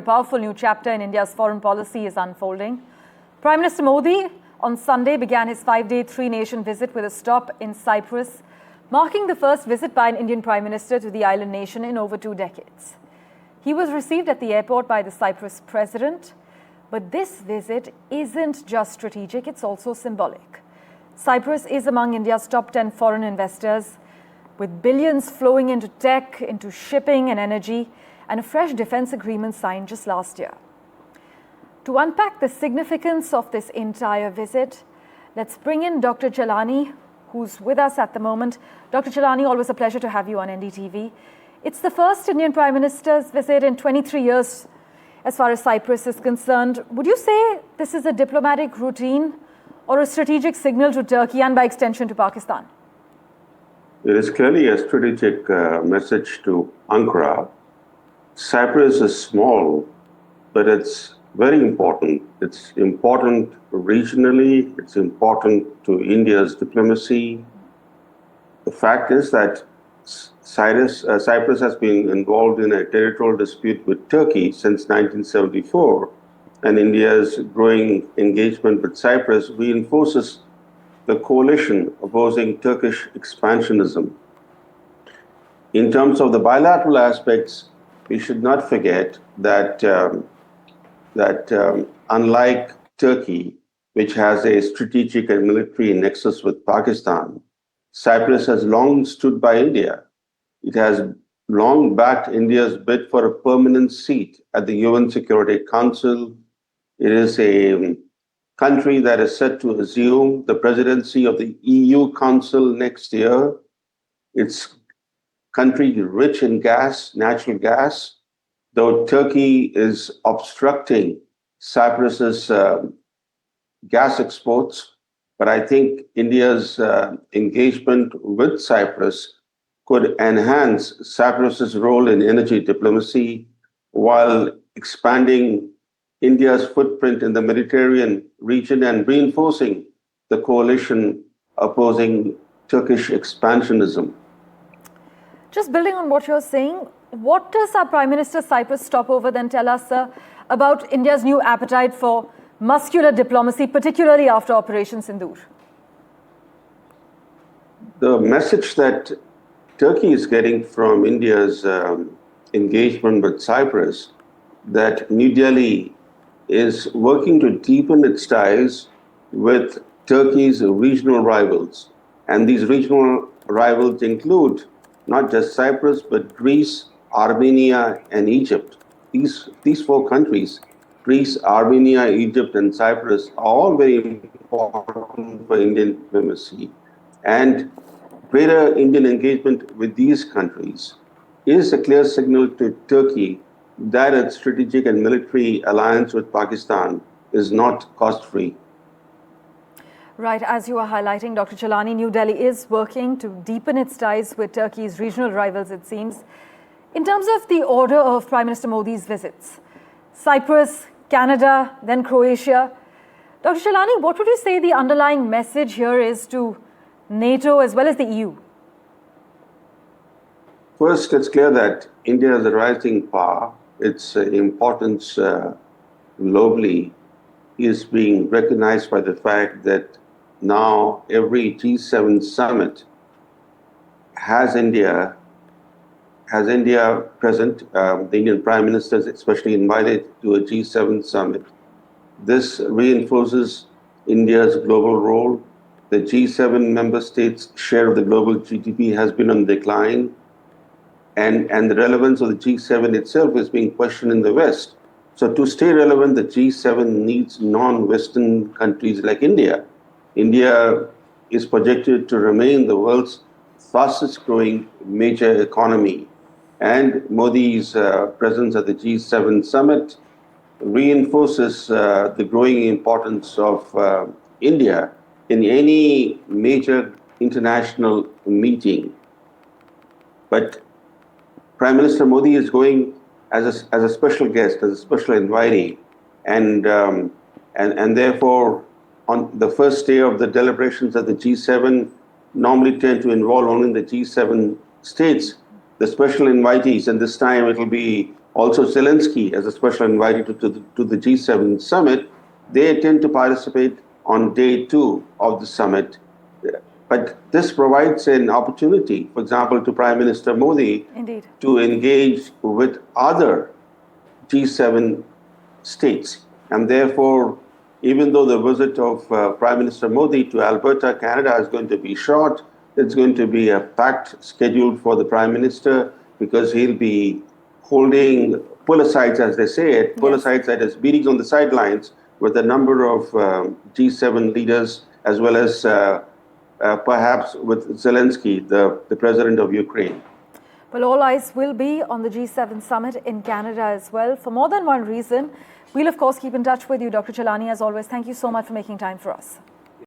A powerful new chapter in India's foreign policy is unfolding. Prime Minister Modi on Sunday began his 5-day, 3-nation visit with a stop in Cyprus, marking the first visit by an Indian Prime Minister to the island nation in over 2 decades. He was received at the airport by the Cyprus president. But this visit isn't just strategic, it's also symbolic. Cyprus is among India's top 10 foreign investors, with billions flowing into tech, into shipping and energy, and a fresh defense agreement signed just last year. To unpack the significance of this entire visit, let's bring in Dr. Chellaney, who's with us at the moment. Dr. Chellaney, always a pleasure to have you on NDTV. It's the first Indian Prime Minister's visit in 23 years as far as Cyprus is concerned. Would you say this is a diplomatic routine or a strategic signal to Turkey and by extension to Pakistan? It is clearly a strategic message to Ankara. Cyprus is small, but it's very important. It's important regionally, it's important to India's diplomacy. The fact is that Cyprus has been involved in a territorial dispute with Turkey since 1974, and India's growing engagement with Cyprus reinforces the coalition opposing Turkish expansionism. In terms of the bilateral aspects, we should not forget that unlike Turkey, which has a strategic and military nexus with Pakistan, Cyprus has long stood by India. It has long backed India's bid for a permanent seat at the UN Security Council. It is a country that is set to assume the presidency of the EU Council next year. It's country rich in gas, natural gas, though Turkey is obstructing Cyprus's gas exports. But I think India's engagement with Cyprus could enhance Cyprus's role in energy diplomacy while expanding India's footprint in the Mediterranean region and reinforcing the coalition opposing Turkish expansionism. Just building on what you're saying, what does our Prime Minister Cyprus stopover then tell us, sir, about India's new appetite for muscular diplomacy, particularly after Operation Sindoor? The message that Turkey is getting from India's engagement with Cyprus, that New Delhi is working to deepen its ties with Turkey's regional rivals. And these regional rivals include not just Cyprus, but Greece, Armenia, and Egypt. These 4 countries, Greece, Armenia, Egypt, and Cyprus, are all very important for Indian diplomacy. And greater Indian engagement with these countries is a clear signal to Turkey that its strategic and military alliance with Pakistan is not cost-free. Right, as you are highlighting, Dr. Chellaney, New Delhi is working to deepen its ties with Turkey's regional rivals, it seems. In terms of the order of Prime Minister Modi's visits, Cyprus, Canada, then Croatia, Dr. Chellaney, what would you say the underlying message here is to NATO as well as the EU? First, it's clear that India is a rising power. Its importance globally is being recognized by the fact that now every G7 summit has India present. The Indian Prime Minister is especially invited to a G7 summit. This reinforces India's global role. The G7 member states' share of the global GDP has been on decline, and the relevance of the G7 itself is being questioned in the West. So to stay relevant, the G7 needs non-Western countries like India. India is projected to remain the world's fastest growing major economy. And Modi's presence at the G7 summit reinforces the growing importance of India in any major international meeting. But Prime Minister Modi is going as a special guest, as a special invitee, and therefore, on the first day of the deliberations at the G7, normally tend to involve only the G7 states, the special invitees, and this time it will be Also, Zelensky, as a special invitee to the G7 summit, they intend to participate on day 2 of the summit. But this provides an opportunity, for example, to Prime Minister Modi Indeed. to engage with other G7 states. And therefore, even though the visit of Prime Minister Modi to Alberta, Canada is going to be short, it's going to be a packed schedule for the Prime Minister because he'll be holding pull-asides, as they say it, pull-asides at his meetings on the sidelines with a number of G7 leaders, as well as perhaps with Zelensky, the president of Ukraine. Well, all eyes will be on the G7 summit in Canada as well. For more than one reason, we'll of course keep in touch with you, Dr. Chellaney, as always. Thank you so much for making time for us.